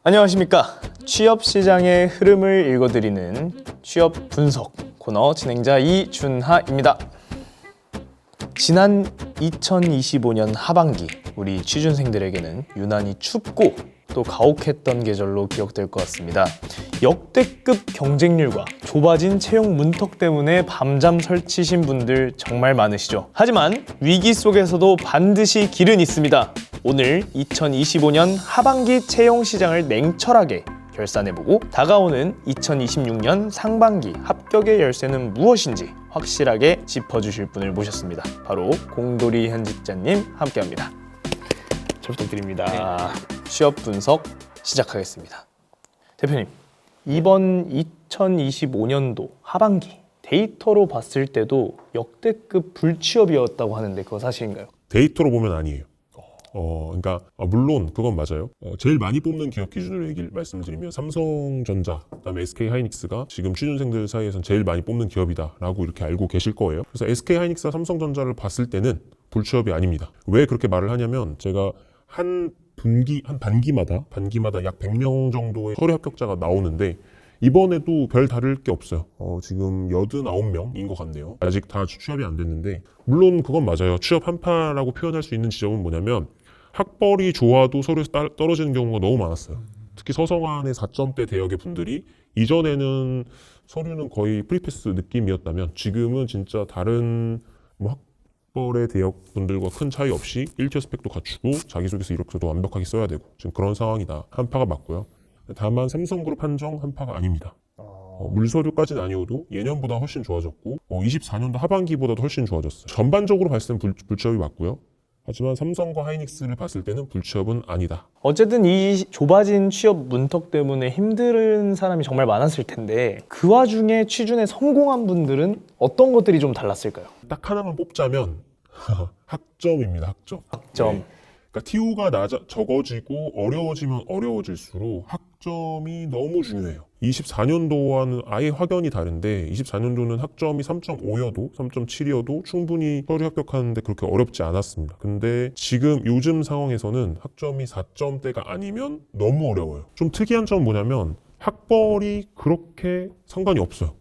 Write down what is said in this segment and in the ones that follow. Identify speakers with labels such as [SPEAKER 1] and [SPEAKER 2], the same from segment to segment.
[SPEAKER 1] 안녕하십니까. 취업 시장의 흐름을 읽어드리는 취업 분석 코너 진행자 이준하입니다. 지난 2025년 하반기 우리 취준생들에게는 유난히 춥고 또 가혹했던 계절로 기억될 것 같습니다. 역대급 경쟁률과 좁아진 채용 문턱 때문에 밤잠 설치신 분들 정말 많으시죠. 하지만 위기 속에서도 반드시 길은 있습니다. 오늘 2025년 하반기 채용 시장을 냉철하게 결산해보고 다가오는 2026년 상반기 합격의 열쇠는 무엇인지 확실하게 짚어주실 분을 모셨습니다. 바로 공돌이 현직자님 함께합니다. 잘 부탁드립니다. 취업 분석 시작하겠습니다. 대표님, 이번 2025년도 하반기 데이터로 봤을 때도 역대급 불취업이었다고 하는데 그거 사실인가요?
[SPEAKER 2] 데이터로 보면 아니에요. 그러니까 물론 그건 맞아요. 제일 많이 뽑는 기업 기준으로 얘기를 말씀드리면 삼성전자, 그다음에 SK하이닉스가 지금 취준생들 사이에서는 제일 많이 뽑는 기업이다라고 이렇게 알고 계실 거예요. 그래서 SK하이닉스와 삼성전자를 봤을 때는 불취업이 아닙니다. 왜 그렇게 말을 하냐면 제가 한 반기마다 약 100명 정도의 서류 합격자가 나오는데 이번에도 별 다를 게 없어요. 지금 89명인 것 같네요. 아직 다 취업이 안 됐는데 물론 그건 맞아요. 취업 한파라고 표현할 수 있는 지점은 뭐냐면 학벌이 좋아도 서류에서 떨어지는 경우가 너무 많았어요. 특히 서성한의 4점대 대역의 분들이 이전에는 서류는 거의 프리패스 느낌이었다면 지금은 진짜 다른 학벌의 대역 분들과 큰 차이 없이 1티어 스펙도 갖추고 자기소개서 이력서도 완벽하게 써야 되고 지금 그런 상황이다. 한파가 맞고요. 다만 삼성그룹 한정 한파가 아닙니다. 물서류까지는 아니어도 예년보다 훨씬 좋아졌고 24년도 하반기보다도 훨씬 좋아졌어요. 전반적으로 봤을 때는 불취업이 맞고요. 하지만 삼성과 하이닉스를 봤을 때는 불취업은 아니다.
[SPEAKER 1] 어쨌든 이 좁아진 취업 문턱 때문에 힘든 사람이 정말 많았을 텐데 그 와중에 취준에 성공한 분들은 어떤 것들이 좀 달랐을까요?
[SPEAKER 2] 딱 하나만 뽑자면 학점입니다. 학점. 네. 그러니까 TO가 적어지고 어려워지면 어려워질수록 학점이 너무 중요해요. 24년도와는 아예 확연히 다른데 24년도는 학점이 3.5여도 3.7이어도 충분히 서류 합격하는데 그렇게 어렵지 않았습니다. 근데 지금 요즘 상황에서는 학점이 4점대가 아니면 너무 어려워요. 좀 특이한 점은 뭐냐면 학벌이 그렇게 상관이 없어요.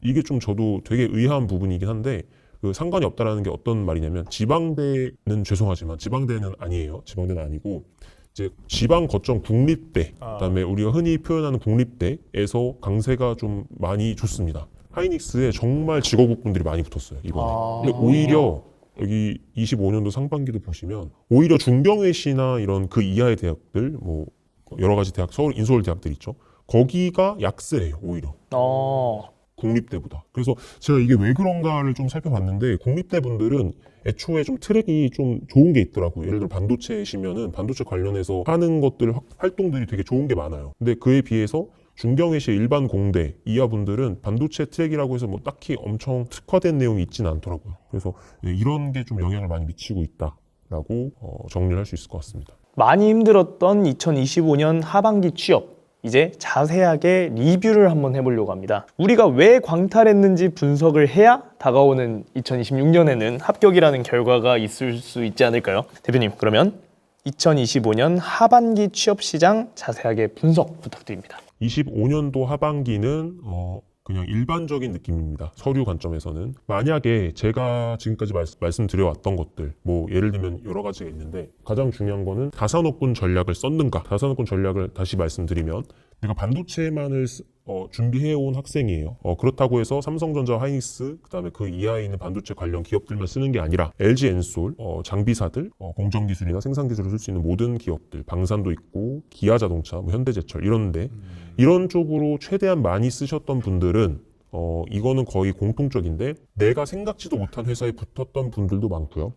[SPEAKER 2] 이게 좀 저도 되게 의아한 부분이긴 한데 그 상관이 없다라는 게 어떤 말이냐면 지방대는 죄송하지만 지방대는 아니에요. 지방대는 아니고 이제 지방 거점 국립대, 그다음에 우리가 흔히 표현하는 국립대에서 강세가 좀 많이 좋습니다. 하이닉스에 정말 직업국 분들이 많이 붙었어요 이번에. 근데 오히려 여기 25년도 상반기도 보시면 오히려 중경외시나 이런 그 이하의 대학들, 뭐 여러 가지 대학, 서울 인서울 대학들 있죠. 거기가 약세예요 오히려. 국립대보다. 그래서 제가 이게 왜 그런가를 좀 살펴봤는데 국립대 분들은 애초에 좀 트랙이 좀 좋은 게 있더라고요. 예를 들어 반도체시면은 반도체 관련해서 하는 것들 활동들이 되게 좋은 게 많아요. 근데 그에 비해서 중경외시 일반 공대 이하 분들은 반도체 트랙이라고 해서 뭐 딱히 엄청 특화된 내용이 있지는 않더라고요. 그래서 이런 게 좀 영향을 많이 미치고 있다라고 정리를 할 수 있을 것 같습니다.
[SPEAKER 1] 많이 힘들었던 2025년 하반기 취업, 이제 자세하게 리뷰를 한번 해보려고 합니다. 우리가 왜 광탈했는지 분석을 해야 다가오는 2026년에는 합격이라는 결과가 있을 수 있지 않을까요? 대표님, 그러면 2025년 하반기 취업 시장 자세하게 분석 부탁드립니다.
[SPEAKER 2] 25년도 하반기는 그냥 일반적인 느낌입니다. 서류 관점에서는. 만약에 제가 지금까지 말씀드려왔던 것들, 뭐 예를 들면 여러 가지가 있는데 가장 중요한 거는 다산업군 전략을 썼는가. 다산업군 전략을 다시 말씀드리면 내가 반도체만을 준비해온 학생이에요. 그렇다고 해서 삼성전자, 하이닉스, 그다음에 그 이하에 있는 반도체 관련 기업들만 쓰는 게 아니라 LG 엔솔, 장비사들, 공정기술이나 생산기술을 쓸 수 있는 모든 기업들, 방산도 있고 기아자동차, 뭐 현대제철 이런데 이런 쪽으로 최대한 많이 쓰셨던 분들은 이거는 거의 공통적인데 내가 생각지도 못한 회사에 붙었던 분들도 많고요.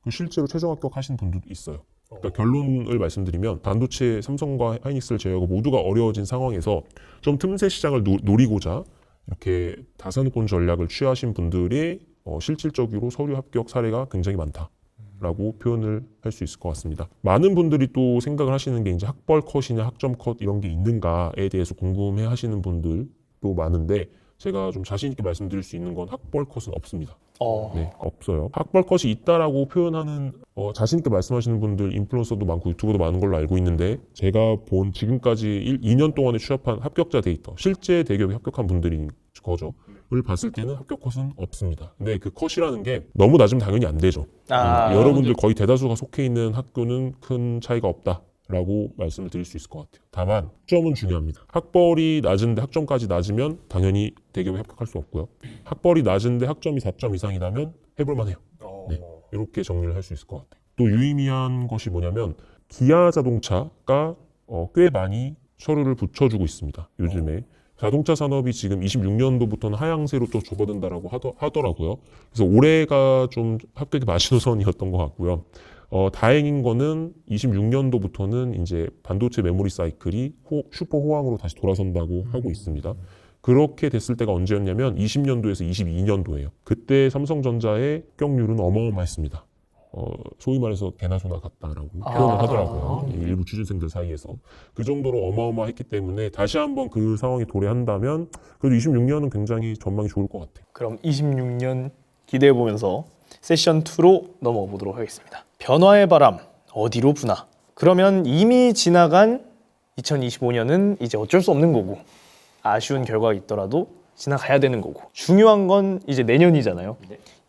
[SPEAKER 2] 실제로 최종 합격하신 분들도 있어요. 그러니까 결론을 말씀드리면 반도체 삼성과 하이닉스를 제외하고 모두가 어려워진 상황에서 좀 틈새 시장을 노리고자 이렇게 다산업군 전략을 취하신 분들의 실질적으로 서류 합격 사례가 굉장히 많다라고 표현을 할 수 있을 것 같습니다. 많은 분들이 또 생각을 하시는 게 이제 학벌 컷이냐 학점 컷 이런 게 있는가에 대해서 궁금해 하시는 분들도 많은데 제가 좀 자신 있게 말씀드릴 수 있는 건 학벌 컷은 없습니다.
[SPEAKER 1] 어.
[SPEAKER 2] 네, 없어요. 학벌 컷이 있다라고 표현하는 자신 있게 말씀하시는 분들 인플루언서도 많고 유튜버도 많은 걸로 알고 있는데 제가 본 지금까지 2년 동안에 취업한 합격자 데이터, 실제 대기업에 합격한 분들인 거죠. 를 봤을 때는 합격 컷은 없습니다. 근데 그 컷이라는 게 너무 낮으면 당연히 안 되죠. 여러분들 거의 대다수가 속해 있는 학교는 큰 차이가 없다라고 말씀을 드릴 수 있을 것 같아요. 다만 학점은 중요합니다. 학벌이 낮은데 학점까지 낮으면 당연히 대기업에 합격할 수 없고요. 학벌이 낮은데 학점이 4점 이상이라면 해볼만 해요. 네, 이렇게 정리를 할 수 있을 것 같아요. 또 유의미한 것이 뭐냐면 기아 자동차가 꽤 많이 서류를 붙여주고 있습니다. 요즘에. 자동차 산업이 지금 26년도부터는 하향세로 또 접어든다라고 하더라고요. 그래서 올해가 좀 합격의 마지노선이었던 것 같고요. 다행인 거는 26년도부터는 이제 반도체 메모리 사이클이 슈퍼 호황으로 다시 돌아선다고 하고 있습니다. 그렇게 됐을 때가 언제였냐면 20년도에서 22년도예요. 그때 삼성전자의 합격률은 어마어마했습니다. 소위 말해서 개나 소나 같다라고 표현을 하더라고요. 일부 취준생들 사이에서. 그 정도로 어마어마했기 때문에 다시 한번 그 상황이 도래한다면 그래도 26년은 굉장히 전망이 좋을 것 같아요.
[SPEAKER 1] 그럼 26년 기대해 보면서 세션 2로 넘어가 보도록 하겠습니다. 변화의 바람 어디로 부나? 그러면 이미 지나간 2025년은 이제 어쩔 수 없는 거고 아쉬운 결과가 있더라도 지나가야 되는 거고 중요한 건 이제 내년이잖아요.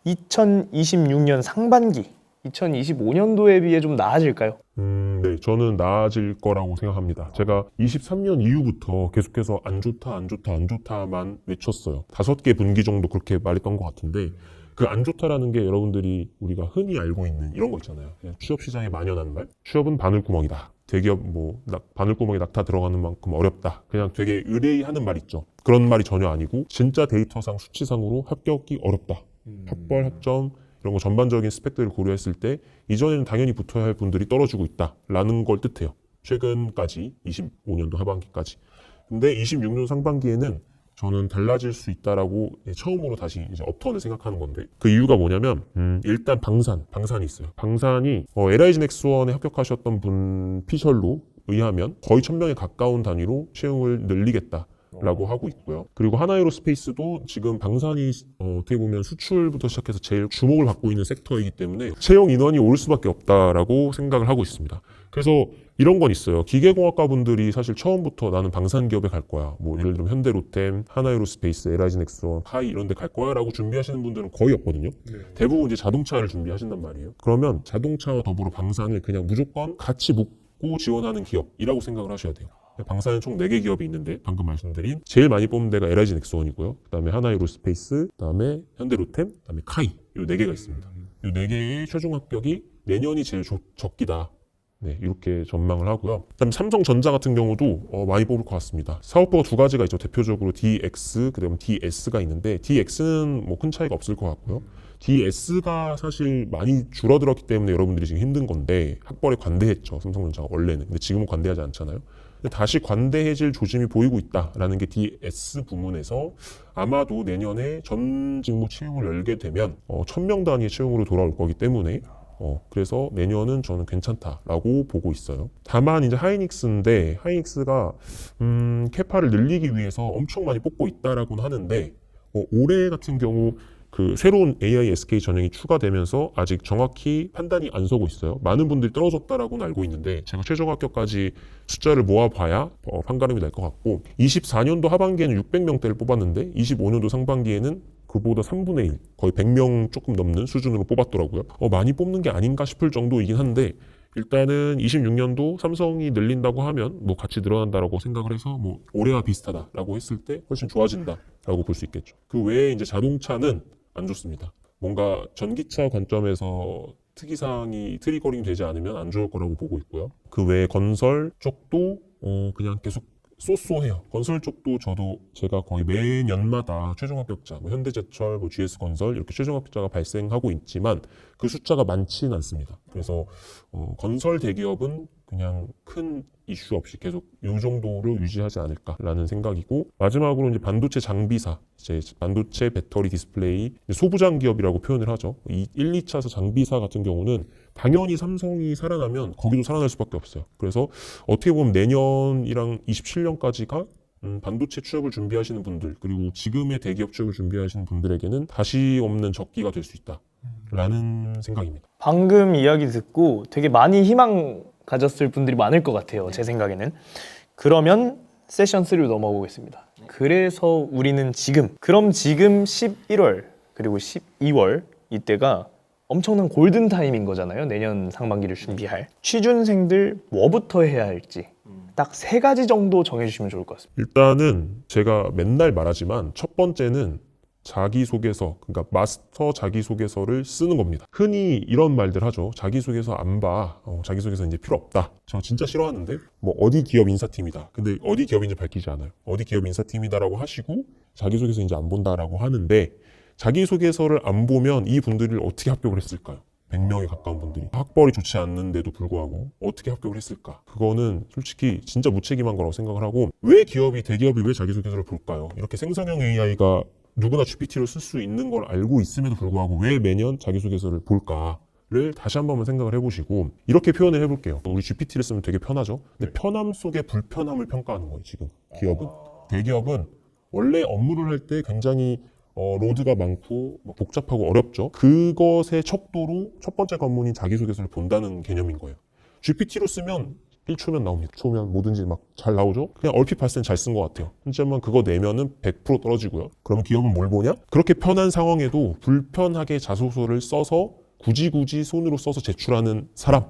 [SPEAKER 1] 2026년 상반기 2025년도에 비해 좀 나아질까요?
[SPEAKER 2] 네, 저는 나아질 거라고 생각합니다. 제가 23년 이후부터 계속해서 안 좋다만 외쳤어요. 5개 분기 정도 그렇게 말했던 것 같은데 그 안 좋다라는 게 여러분들이 우리가 흔히 알고 있는 이런 거 있잖아요. 그냥 취업 시장에 만연한 말. 취업은 바늘구멍이다. 대기업 바늘구멍에 낙타 들어가는 만큼 어렵다. 그냥 되게 의뢰하는 말 있죠. 그런 말이 전혀 아니고 진짜 데이터상 수치상으로 합격이 어렵다. 학벌, 학점 이런 거 전반적인 스펙들을 고려했을 때 이전에는 당연히 붙어야 할 분들이 떨어지고 있다라는 걸 뜻해요. 최근까지 25년도 하반기까지. 근데 26년 상반기에는 저는 달라질 수 있다라고 처음으로 다시 이제 업턴을 생각하는 건데 그 이유가 뭐냐면 일단 방산이 있어요. 방산이 LIG 넥스원에 합격하셨던 분 피셜로 의하면 거의 1000명에 가까운 단위로 채용을 늘리겠다. 라고 하고 있고요. 그리고 하나에로스페이스도 지금 방산이 어떻게 보면 수출부터 시작해서 제일 주목을 받고 있는 섹터이기 때문에 채용 인원이 올 수밖에 없다라고 생각을 하고 있습니다. 그래서 이런 건 있어요. 기계공학과 분들이 사실 처음부터 나는 방산 기업에 갈 거야. 뭐 예를 들면 현대로템, 하나에로스페이스, LIG 넥스원, 하이 이런 데 갈 거야라고 준비하시는 분들은 거의 없거든요. 대부분 이제 자동차를 준비하신단 말이에요. 그러면 자동차와 더불어 방산을 그냥 무조건 같이 묶고 지원하는 기업이라고 생각을 하셔야 돼요. 방산은 총 4개 기업이 있는데 방금 말씀드린 제일 많이 뽑는 데가 LIG 넥스원이고요. 그다음에 하나에로스페이스, 그다음에 현대로템, 그다음에 카이 이 4개가 있습니다. 이 4개의 최종 합격이 내년이 제일 적기다. 네, 이렇게 전망을 하고요. 그다음에 삼성전자 같은 경우도 많이 뽑을 것 같습니다. 사업부가 2가지가 있죠. 대표적으로 DX, 그다음에 DS가 있는데 DX는 뭐 큰 차이가 없을 것 같고요. DS가 사실 많이 줄어들었기 때문에 여러분들이 지금 힘든 건데 학벌에 관대했죠. 삼성전자가 원래는. 근데 지금은 관대하지 않잖아요. 다시 관대해질 조짐이 보이고 있다라는 게 DS 부문에서 아마도 내년에 전 직무 채용을 열게 되면 1000명 단위의 채용으로 돌아올 거기 때문에 그래서 내년은 저는 괜찮다라고 보고 있어요. 다만 이제 하이닉스인데 하이닉스가 캐파를 늘리기 위해서 엄청 많이 뽑고 있다라고는 하는데 올해 같은 경우 그 새로운 AI SK 전형이 추가되면서 아직 정확히 판단이 안 서고 있어요. 많은 분들이 떨어졌다라고는 알고 있는데 제가 최종 합격까지 숫자를 모아봐야 판가름이 날 것 같고 24년도 하반기에는 600명대를 뽑았는데 25년도 상반기에는 그보다 3분의 1, 거의 100명 조금 넘는 수준으로 뽑았더라고요. 많이 뽑는 게 아닌가 싶을 정도이긴 한데 일단은 26년도 삼성이 늘린다고 하면 뭐 같이 늘어난다라고 생각을 해서 뭐 올해와 비슷하다라고 했을 때 훨씬 좋아진다라고 볼 수 있겠죠. 그 외에 이제 자동차는 안 좋습니다. 뭔가 전기차 관점에서 특이사항이 트리거링 되지 않으면 안 좋을 거라고 보고 있고요. 그 외에 건설 쪽도 그냥 계속 쏘쏘해요. 건설 쪽도 저도 제가 거의 매년마다 최종 합격자, 뭐 현대제철, 뭐 GS건설 이렇게 최종 합격자가 발생하고 있지만 그 숫자가 많지는 않습니다. 그래서 건설 대기업은 그냥 큰 이슈 없이 계속 이 정도를 유지하지 않을까라는 생각이고 마지막으로 이제 반도체 장비사, 이제 반도체 배터리 디스플레이 소부장 기업이라고 표현을 하죠. 이 1, 2차에서 장비사 같은 경우는 당연히 삼성이 살아나면 거기도 살아날 수밖에 없어요. 그래서 어떻게 보면 내년이랑 27년까지가 반도체 취업을 준비하시는 분들 그리고 지금의 대기업 취업을 준비하시는 분들에게는 다시 없는 적기가 될 수 있다라는 생각입니다.
[SPEAKER 1] 방금 이야기 듣고 되게 많이 희망 가졌을 분들이 많을 것 같아요. 제 생각에는. 그러면 세션 3로 넘어보겠습니다. 그래서 우리는 그럼 지금 11월 그리고 12월 이때가 엄청난 골든 타임인 거잖아요. 내년 상반기를 준비할. 취준생들 뭐부터 해야 할지 딱 3가지 정도 정해주시면 좋을 것 같습니다.
[SPEAKER 2] 일단은 제가 맨날 말하지만 첫 번째는 자기소개서, 그러니까 마스터 자기소개서를 쓰는 겁니다. 흔히 이런 말들 하죠. 자기소개서 안 봐. 자기소개서 이제 필요 없다. 저 진짜 싫어하는데 뭐 어디 기업 인사팀이다. 근데 어디 기업인지 밝히지 않아요. 어디 기업 인사팀이다라고 하시고 자기소개서 이제 안 본다라고 하는데 자기소개서를 안 보면 이 분들을 어떻게 합격을 했을까요? 100명에 가까운 분들이 학벌이 좋지 않는데도 불구하고 어떻게 합격을 했을까? 그거는 솔직히 진짜 무책임한 거라고 생각을 하고 왜 대기업이 왜 자기소개서를 볼까요? 이렇게 생성형 AI가 누구나 GPT를 쓸 수 있는 걸 알고 있음에도 불구하고 왜 매년 자기소개서를 볼까를 다시 한 번만 생각을 해보시고 이렇게 표현을 해볼게요. 우리 GPT를 쓰면 되게 편하죠? 근데 편함 속에 불편함을 평가하는 거예요, 지금. 기업은. 대기업은 원래 업무를 할 때 굉장히 로드가 많고 복잡하고 어렵죠. 그것의 척도로 첫 번째 관문인 자기소개서를 본다는 개념인 거예요. GPT로 쓰면 1초면 나옵니다. 1초면 뭐든지 막 잘 나오죠. 그냥 얼핏 봤을 땐 잘 쓴 것 같아요. 하지만 그거 내면은 100% 떨어지고요. 그럼 기업은 뭘 보냐? 그렇게 편한 상황에도 불편하게 자소서를 써서 굳이 손으로 써서 제출하는 사람.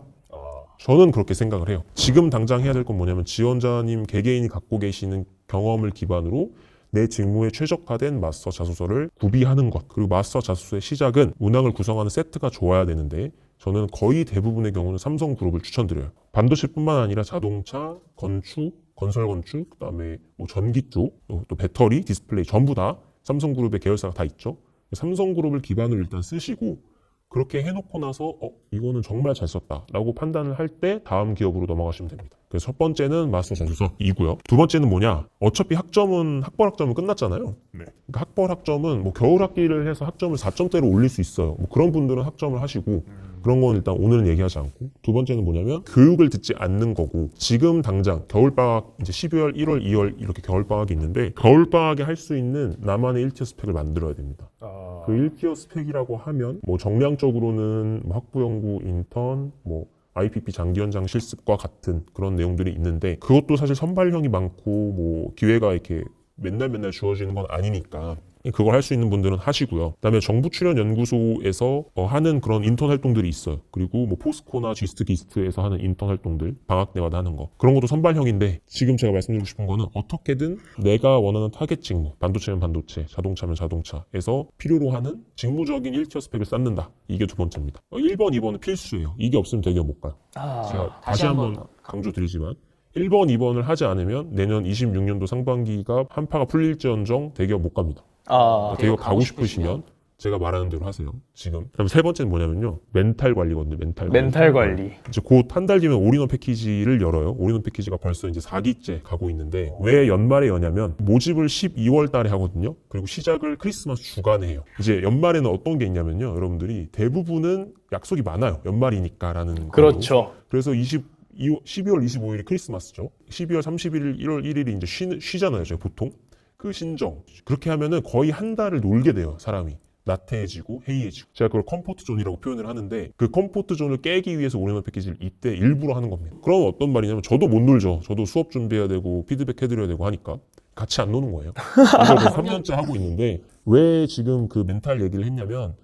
[SPEAKER 2] 저는 그렇게 생각을 해요. 지금 당장 해야 될 건 뭐냐면 지원자님 개개인이 갖고 계시는 경험을 기반으로 내 직무에 최적화된 마스터 자소서를 구비하는 것. 그리고 마스터 자소서의 시작은 문항을 구성하는 세트가 좋아야 되는데 저는 거의 대부분의 경우는 삼성그룹을 추천드려요. 반도체뿐만 아니라 자동차, 건축, 건설 건축, 그다음에 뭐 전기 쪽, 또 배터리, 디스플레이 전부 다 삼성그룹의 계열사가 다 있죠. 삼성그룹을 기반으로 일단 쓰시고 그렇게 해놓고 나서 이거는 정말 잘 썼다라고 판단을 할 때 다음 기업으로 넘어가시면 됩니다. 그래서 첫 번째는 마스터 자소서이고요. 두 번째는 뭐냐? 어차피 학벌 학점은 끝났잖아요. 그러니까 학벌 학점은 뭐 겨울 학기를 해서 학점을 4점대로 올릴 수 있어요. 뭐 그런 분들은 학점을 하시고 그런 건 일단 오늘은 얘기하지 않고 두 번째는 뭐냐면 교육을 듣지 않는 거고 지금 당장 겨울방학 이제 12월, 1월, 2월 이렇게 겨울방학이 있는데 겨울방학에 할 수 있는 나만의 1티어 스펙을 만들어야 됩니다. 그 1티어 스펙이라고 하면 뭐 정량적으로는 뭐 학부연구 인턴 뭐 IPP 장기현장 실습과 같은 그런 내용들이 있는데 그것도 사실 선발형이 많고 뭐 기회가 이렇게 맨날 주어지는 건 아니니까 그걸 할 수 있는 분들은 하시고요. 그다음에 정부 출연 연구소에서 하는 그런 인턴 활동들이 있어요. 그리고 뭐 포스코나 지스트 기스트에서 하는 인턴 활동들 방학 때마다 하는 거 그런 것도 선발형인데 지금 제가 말씀드리고 싶은 거는 어떻게든 내가 원하는 타겟 직무 반도체면 반도체, 자동차면 자동차에서 필요로 하는 직무적인 1티어 스펙을 쌓는다. 이게 두 번째입니다. 1번, 2번은 필수예요. 이게 없으면 대기업 못 가요. 제가 다시 한번 강조드리지만 1번, 2번을 하지 않으면 내년 26년도 상반기가 한파가 풀릴지언정 대기업 못 갑니다. 대기업 가고 싶으시면 제가 말하는 대로 하세요. 지금. 그다음 세 번째는 뭐냐면요. 멘탈 관리거든요.
[SPEAKER 1] 멘탈 관리.
[SPEAKER 2] 이제 곧 한 달 뒤면 올인원 패키지를 열어요. 올인원 패키지가 벌써 이제 4기째 가고 있는데 왜 연말에 여냐면 모집을 12월 달에 하거든요. 그리고 시작을 크리스마스 주간에 해요. 이제 연말에는 어떤 게 있냐면요. 여러분들이 대부분은 약속이 많아요. 연말이니까라는
[SPEAKER 1] 그렇죠.
[SPEAKER 2] 걸로. 그래서 12월 25일이 크리스마스죠. 12월 31일, 1월 1일이 이제 쉬잖아요. 저희 보통. 그 신정. 그렇게 하면은 거의 한 달을 놀게 돼요. 사람이. 나태해지고 해이해지고. 제가 그걸 컴포트 존이라고 표현을 하는데 그 컴포트 존을 깨기 위해서 올인원 패키지를 이때 일부러 하는 겁니다. 그럼 어떤 말이냐면 저도 못 놀죠. 저도 수업 준비해야 되고 피드백 해드려야 되고 하니까 같이 안 노는 거예요. 이걸 3년째 하고 있는데 왜 지금 그 멘탈 얘기를 했냐면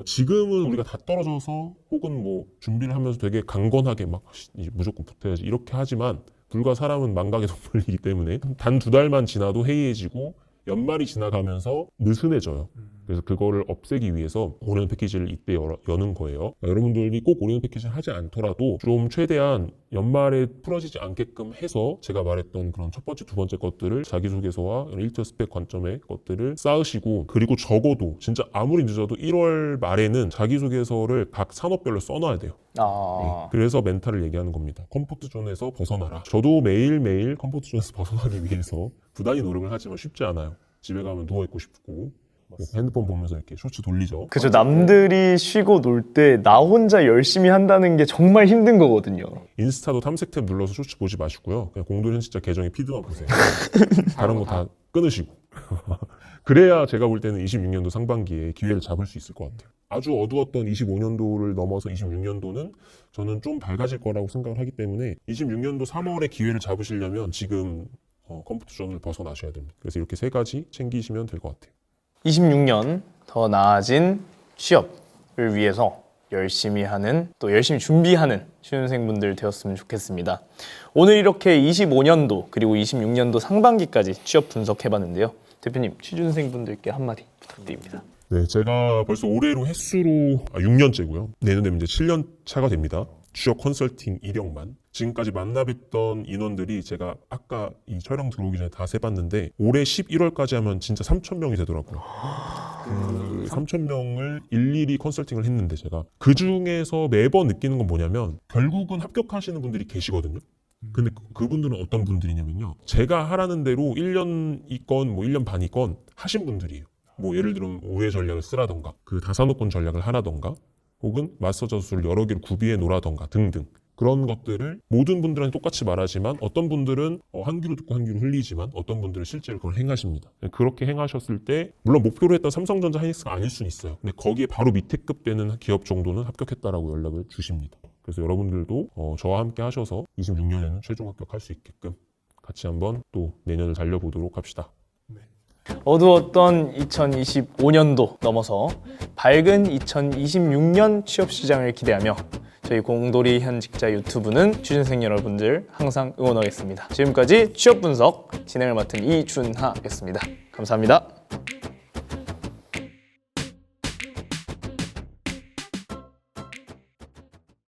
[SPEAKER 2] 지금은 우리가 다 떨어져서 혹은 뭐 준비를 하면서 되게 강건하게 막 무조건 붙어야지 이렇게 하지만 불과 사람은 망각의 동물이기 때문에 단 2달만 지나도 해이해지고 연말이 지나가면서 느슨해져요. 그래서 그거를 없애기 위해서 올인원 패키지를 이때 여는 거예요. 여러분들이 꼭 올인원 패키지를 하지 않더라도 좀 최대한 연말에 풀어지지 않게끔 해서 제가 말했던 그런 첫 번째, 두 번째 것들을 자기소개서와 1티어 스펙 관점의 것들을 쌓으시고 그리고 적어도 진짜 아무리 늦어도 1월 말에는 자기소개서를 각 산업별로 써놔야 돼요. 그래서 멘탈을 얘기하는 겁니다. 컴포트 존에서 벗어나라. 저도 매일매일 컴포트 존에서 벗어나기 위해서 부단히 노력을 하지만 쉽지 않아요. 집에 가면 누워있고 싶고 핸드폰 보면서 이렇게 쇼츠 돌리죠.
[SPEAKER 1] 그죠. 남들이 쉬고 놀 때 나 혼자 열심히 한다는 게 정말 힘든 거거든요.
[SPEAKER 2] 인스타도 탐색 탭 눌러서 쇼츠 보지 마시고요. 그냥 공돌현 진짜 계정의 피드만 보세요. 다른 거 다 끊으시고. 그래야 제가 볼 때는 26년도 상반기에 기회를 잡을 수 있을 것 같아요. 아주 어두웠던 25년도를 넘어서 26년도는 저는 좀 밝아질 거라고 생각을 하기 때문에 26년도 3월에 기회를 잡으시려면 지금 컴포트 존을 벗어나셔야 됩니다. 그래서 이렇게 세 가지 챙기시면 될 것 같아요.
[SPEAKER 1] 26년 더 나아진 취업을 위해서 열심히 하는, 또 열심히 준비하는 취준생분들 되었으면 좋겠습니다. 오늘 이렇게 25년도 그리고 26년도 상반기까지 취업 분석해봤는데요. 대표님, 취준생분들께 한마디 부탁드립니다.
[SPEAKER 2] 네, 제가 벌써 올해로 횟수로 6년째고요. 내년 되면 이제 7년 차가 됩니다. 취업 컨설팅 이력만. 지금까지 만나뵀던 인원들이 제가 아까 이 촬영 들어오기 전에 다 세봤는데 올해 11월까지 하면 진짜 3,000명이 되더라고요. 3,000명을 일일이 컨설팅을 했는데 제가 그 중에서 매번 느끼는 건 뭐냐면 결국은 합격하시는 분들이 계시거든요. 근데 그분들은 어떤 분들이냐면요. 제가 하라는 대로 1년이건 뭐 1년 반이건 하신 분들이에요. 뭐 예를 들면 우회 전략을 쓰라던가 그 다산업권 전략을 하라던가 혹은 마스터 저수를 여러 개를 구비해 놓으라던가 등등 그런 것들을 모든 분들한테 똑같이 말하지만 어떤 분들은 한 귀로 듣고 한 귀로 흘리지만 어떤 분들은 실제로 그걸 행하십니다. 그렇게 행하셨을 때 물론 목표로 했던 삼성전자 하이닉스가 아닐 수는 있어요. 근데 거기에 바로 밑에 급 되는 기업 정도는 합격했다라고 연락을 주십니다. 그래서 여러분들도 저와 함께 하셔서 26년에는 최종 합격할 수 있게끔 같이 한번 또 내년을 달려보도록 합시다.
[SPEAKER 1] 어두웠던 2025년도 넘어서 밝은 2026년 취업시장을 기대하며 저희 공돌이 현직자 유튜브는 취준생 여러분들 항상 응원하겠습니다. 지금까지 취업 분석 진행을 맡은 이준하였습니다. 감사합니다.